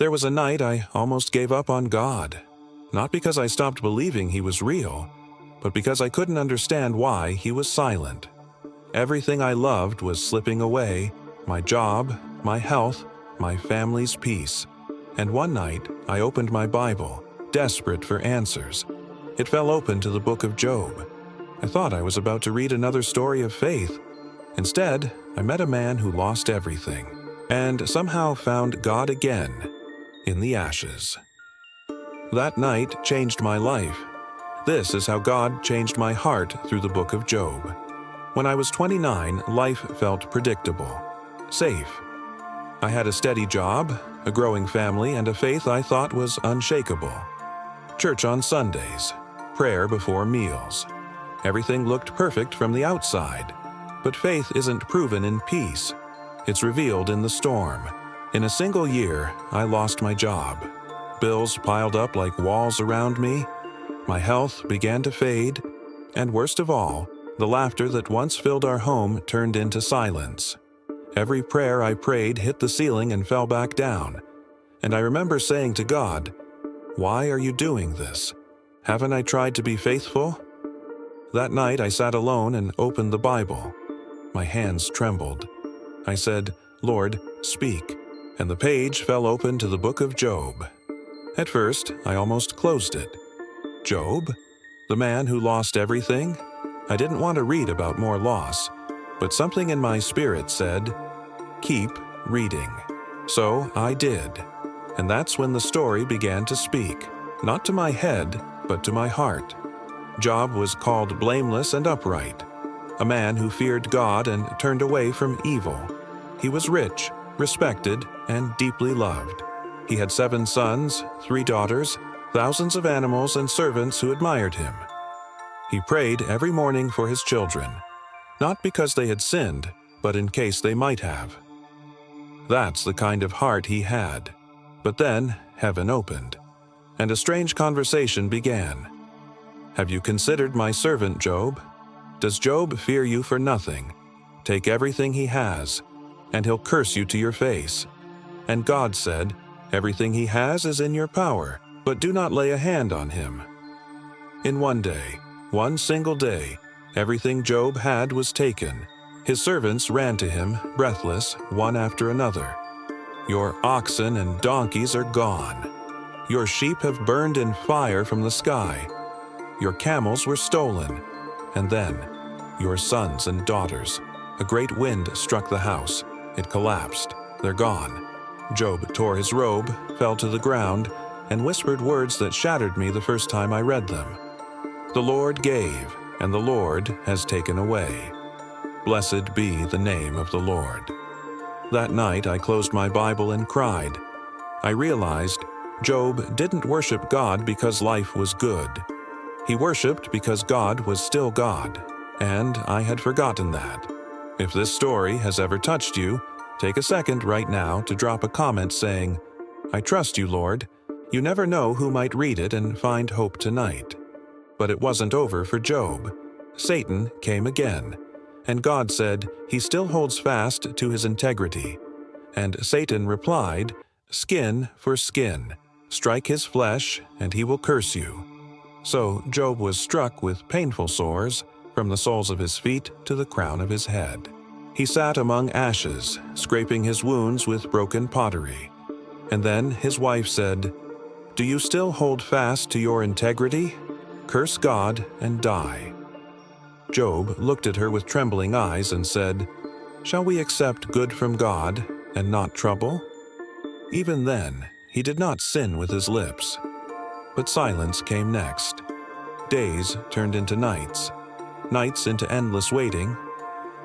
There was a night I almost gave up on God, not because I stopped believing He was real, but because I couldn't understand why He was silent. Everything I loved was slipping away: my job, my health, my family's peace. And one night, I opened my Bible, desperate for answers. It fell open to the book of Job. I thought I was about to read another story of faith. Instead, I met a man who lost everything, and somehow found God again in the ashes. That night changed my life. This is how God changed my heart through the book of Job. When I was 29, life felt predictable, safe. I had a steady job, a growing family, and a faith I thought was unshakable. Church on Sundays, prayer before meals. Everything looked perfect from the outside. But faith isn't proven in peace. It's revealed in the storm. In a single year, I lost my job. Bills piled up like walls around me. My health began to fade. And worst of all, the laughter that once filled our home turned into silence. Every prayer I prayed hit the ceiling and fell back down. And I remember saying to God, "Why are you doing this? Haven't I tried to be faithful?" That night I sat alone and opened the Bible. My hands trembled. I said, "Lord, speak." And the page fell open to the book of Job. At first, I almost closed it. Job? The man who lost everything? I didn't want to read about more loss, but something in my spirit said, "Keep reading." So I did. And that's when the story began to speak, not to my head, but to my heart. Job was called blameless and upright, a man who feared God and turned away from evil. He was rich, respected, and deeply loved. He had 7 sons, 3 daughters, thousands of animals and servants who admired him. He prayed every morning for his children, not because they had sinned, but in case they might have. That's the kind of heart he had. But then heaven opened, and a strange conversation began. "Have you considered my servant Job? Does Job fear you for nothing? Take everything he has, and he'll curse you to your face." And God said, "Everything he has is in your power, but do not lay a hand on him." In one day, one single day, everything Job had was taken. His servants ran to him, breathless, one after another. "Your oxen and donkeys are gone. Your sheep have burned in fire from the sky. Your camels were stolen. And then, your sons and daughters. A great wind struck the house. It collapsed. They're gone." Job tore his robe, fell to the ground, and whispered words that shattered me the first time I read them. "The Lord gave, and the Lord has taken away. Blessed be the name of the Lord." That night I closed my Bible and cried. I realized Job didn't worship God because life was good. He worshipped because God was still God, and I had forgotten that. If this story has ever touched you, take a second right now to drop a comment saying, "I trust you, Lord." You never know who might read it and find hope tonight. But it wasn't over for Job. Satan came again, and God said he still holds fast to his integrity. And Satan replied, "Skin for skin. Strike his flesh, and he will curse you." So Job was struck with painful sores from the soles of his feet to the crown of his head. He sat among ashes, scraping his wounds with broken pottery. And then his wife said, "Do you still hold fast to your integrity? Curse God and die." Job looked at her with trembling eyes and said, "Shall we accept good from God and not trouble?" Even then, he did not sin with his lips. But silence came next. Days turned into nights, nights into endless waiting.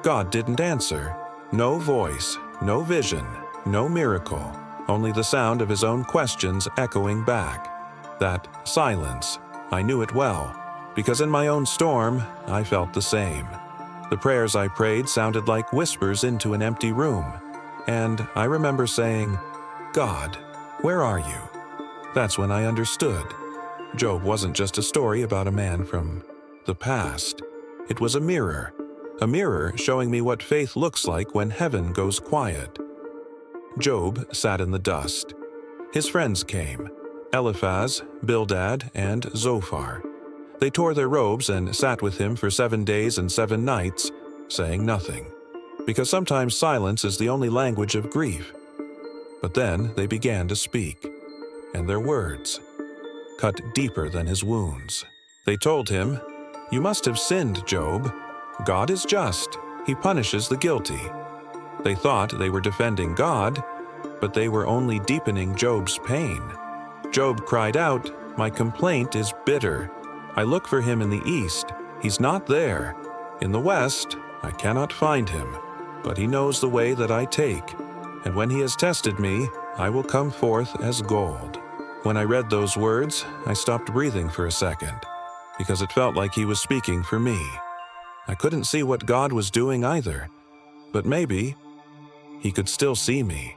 God didn't answer. No voice, no vision, no miracle, only the sound of his own questions echoing back. That silence, I knew it well, because in my own storm, I felt the same. The prayers I prayed sounded like whispers into an empty room, and I remember saying, "God, where are you?" That's when I understood. Job wasn't just a story about a man from the past. It was a mirror showing me what faith looks like when heaven goes quiet. Job sat in the dust. His friends came, Eliphaz, Bildad, and Zophar. They tore their robes and sat with him for 7 days and 7 nights, saying nothing, because sometimes silence is the only language of grief. But then they began to speak, and their words cut deeper than his wounds. They told him, "You must have sinned, Job. God is just. He punishes the guilty." They thought they were defending God, but they were only deepening Job's pain. Job cried out, "My complaint is bitter. I look for him in the east. He's not there. In the west, I cannot find him. But he knows the way that I take. And when he has tested me, I will come forth as gold." When I read those words, I stopped breathing for a second, because it felt like he was speaking for me. I couldn't see what God was doing either, but maybe he could still see me.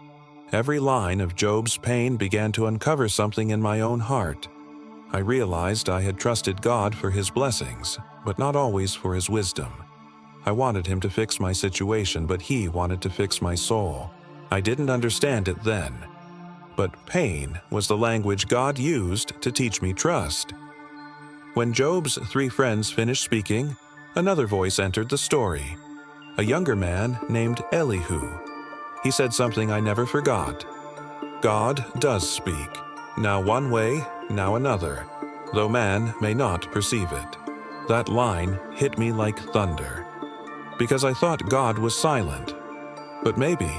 Every line of Job's pain began to uncover something in my own heart. I realized I had trusted God for his blessings, but not always for his wisdom. I wanted him to fix my situation, but he wanted to fix my soul. I didn't understand it then. But pain was the language God used to teach me trust. When Job's 3 friends finished speaking, another voice entered the story. A younger man named Elihu. He said something I never forgot. God does speak, now one way, now another, though man may not perceive it. That line hit me like thunder, because I thought God was silent. But maybe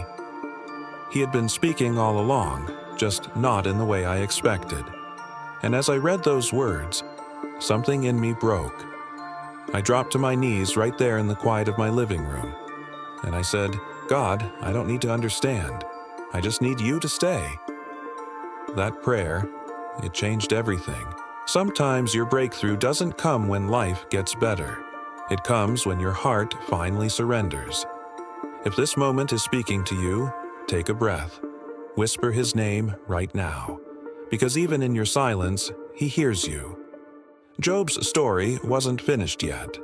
he had been speaking all along, just not in the way I expected. And as I read those words, something in me broke. I dropped to my knees right there in the quiet of my living room, and I said, "God, I don't need to understand. I just need you to stay." That prayer, it changed everything. Sometimes your breakthrough doesn't come when life gets better. It comes when your heart finally surrenders. If this moment is speaking to you, take a breath. Whisper his name right now, because even in your silence, he hears you. Job's story wasn't finished yet,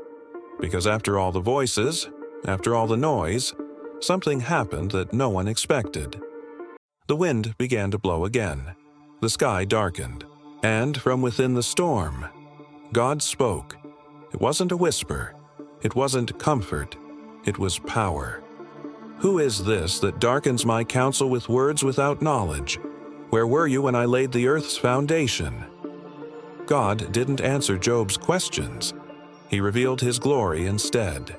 because after all the voices, after all the noise, something happened that no one expected. The wind began to blow again. The sky darkened, and from within the storm, God spoke. It wasn't a whisper. It wasn't comfort. It was power. "Who is this that darkens my counsel with words without knowledge? Where were you when I laid the earth's foundation?" God didn't answer Job's questions. He revealed his glory instead.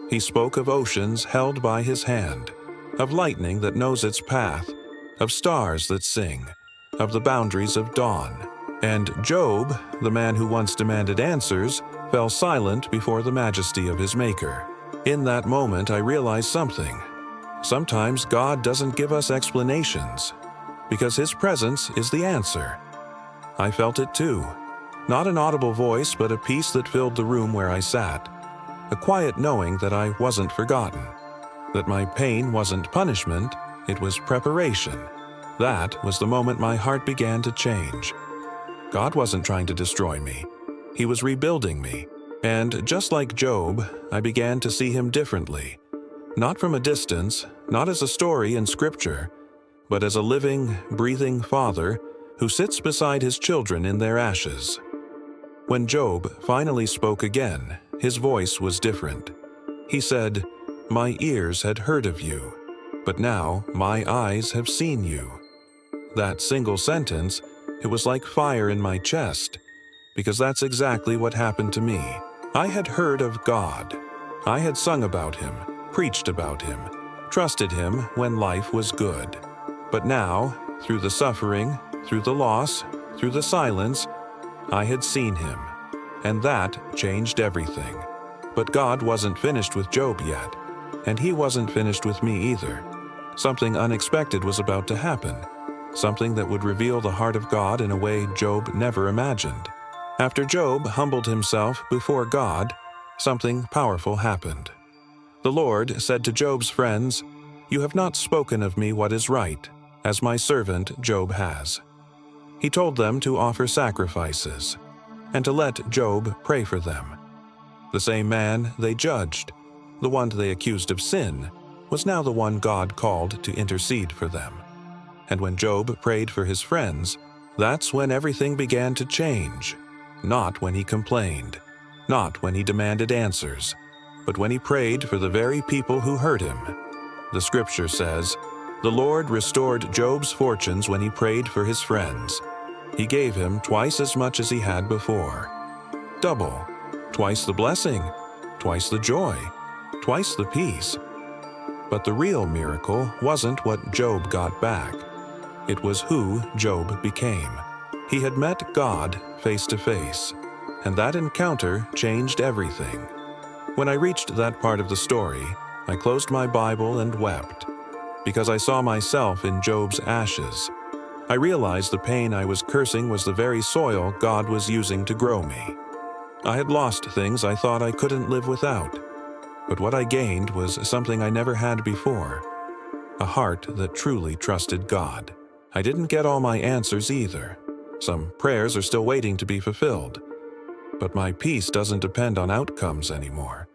He spoke of oceans held by his hand, of lightning that knows its path, of stars that sing, of the boundaries of dawn. And Job, the man who once demanded answers, fell silent before the majesty of his Maker. In that moment, I realized something. Sometimes God doesn't give us explanations, because his presence is the answer. I felt it too. Not an audible voice, but a peace that filled the room where I sat. A quiet knowing that I wasn't forgotten. That my pain wasn't punishment, it was preparation. That was the moment my heart began to change. God wasn't trying to destroy me. He was rebuilding me. And just like Job, I began to see him differently. Not from a distance, not as a story in Scripture, but as a living, breathing Father who sits beside his children in their ashes. When Job finally spoke again, his voice was different. He said, "My ears had heard of you, but now my eyes have seen you." That single sentence, it was like fire in my chest, because that's exactly what happened to me. I had heard of God. I had sung about him, preached about him, trusted him when life was good. But now, through the suffering, through the loss, through the silence, I had seen him, and that changed everything. But God wasn't finished with Job yet, and he wasn't finished with me either. Something unexpected was about to happen, something that would reveal the heart of God in a way Job never imagined. After Job humbled himself before God, something powerful happened. The Lord said to Job's friends, "You have not spoken of me what is right, as my servant Job has." He told them to offer sacrifices, and to let Job pray for them. The same man they judged, the one they accused of sin, was now the one God called to intercede for them. And when Job prayed for his friends, that's when everything began to change. Not when he complained, not when he demanded answers, but when he prayed for the very people who hurt him. The scripture says, "The Lord restored Job's fortunes when he prayed for his friends. He gave him twice as much as he had before." Double, twice the blessing, twice the joy, twice the peace. But the real miracle wasn't what Job got back. It was who Job became. He had met God face to face, and that encounter changed everything. When I reached that part of the story, I closed my Bible and wept, because I saw myself in Job's ashes. I realized the pain I was cursing was the very soil God was using to grow me. I had lost things I thought I couldn't live without, but what I gained was something I never had before: a heart that truly trusted God. I didn't get all my answers either. Some prayers are still waiting to be fulfilled. But my peace doesn't depend on outcomes anymore.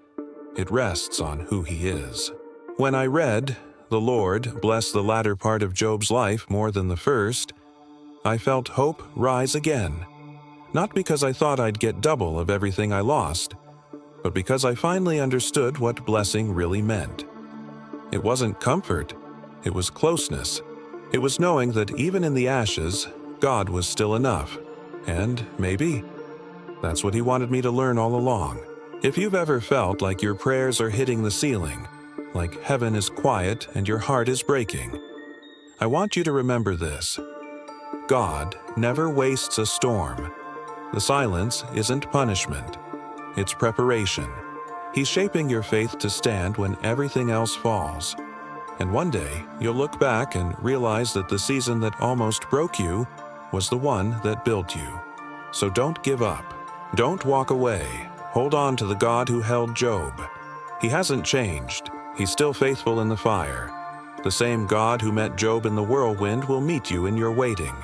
It rests on who He is. When I read, "The Lord bless the latter part of Job's life more than the first," I felt hope rise again. Not because I thought I'd get double of everything I lost, but because I finally understood what blessing really meant. It wasn't comfort, it was closeness. It was knowing that even in the ashes, God was still enough. And maybe that's what He wanted me to learn all along. If you've ever felt like your prayers are hitting the ceiling, like heaven is quiet and your heart is breaking, I want you to remember this: God never wastes a storm. The silence isn't punishment, it's preparation. He's shaping your faith to stand when everything else falls. And one day, you'll look back and realize that the season that almost broke you was the one that built you. So don't give up. Don't walk away. Hold on to the God who held Job. He hasn't changed. He's still faithful in the fire. The same God who met Job in the whirlwind will meet you in your waiting.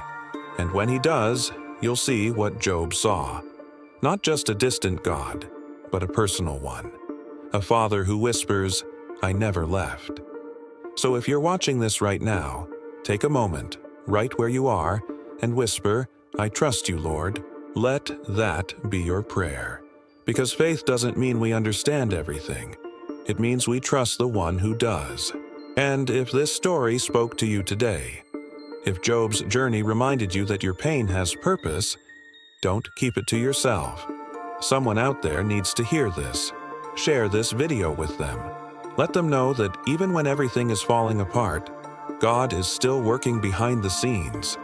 And when He does, you'll see what Job saw. Not just a distant God, but a personal one. A Father who whispers, "I never left." So if you're watching this right now, take a moment, right where you are, and whisper, "I trust you, Lord." Let that be your prayer. Because faith doesn't mean we understand everything. It means we trust the one who does. And if this story spoke to you today, if Job's journey reminded you that your pain has purpose, don't keep it to yourself. Someone out there needs to hear this. Share this video with them. Let them know that even when everything is falling apart, God is still working behind the scenes.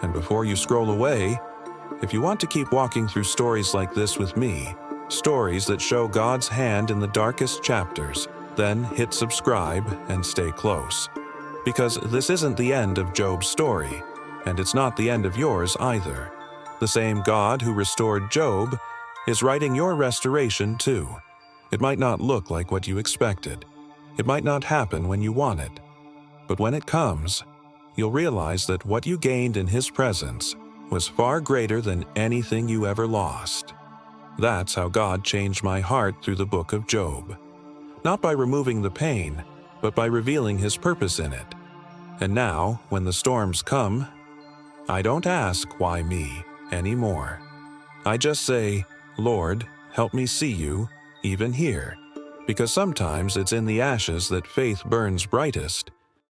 And before you scroll away, if you want to keep walking through stories like this with me, stories that show God's hand in the darkest chapters, then hit subscribe and stay close. Because this isn't the end of Job's story, and it's not the end of yours either. The same God who restored Job is writing your restoration too. It might not look like what you expected. It might not happen when you want it. But when it comes, you'll realize that what you gained in His presence was far greater than anything you ever lost. That's how God changed my heart through the book of Job. Not by removing the pain, but by revealing His purpose in it. And now, when the storms come, I don't ask why me anymore. I just say, "Lord, help me see you, even here." Because sometimes it's in the ashes that faith burns brightest.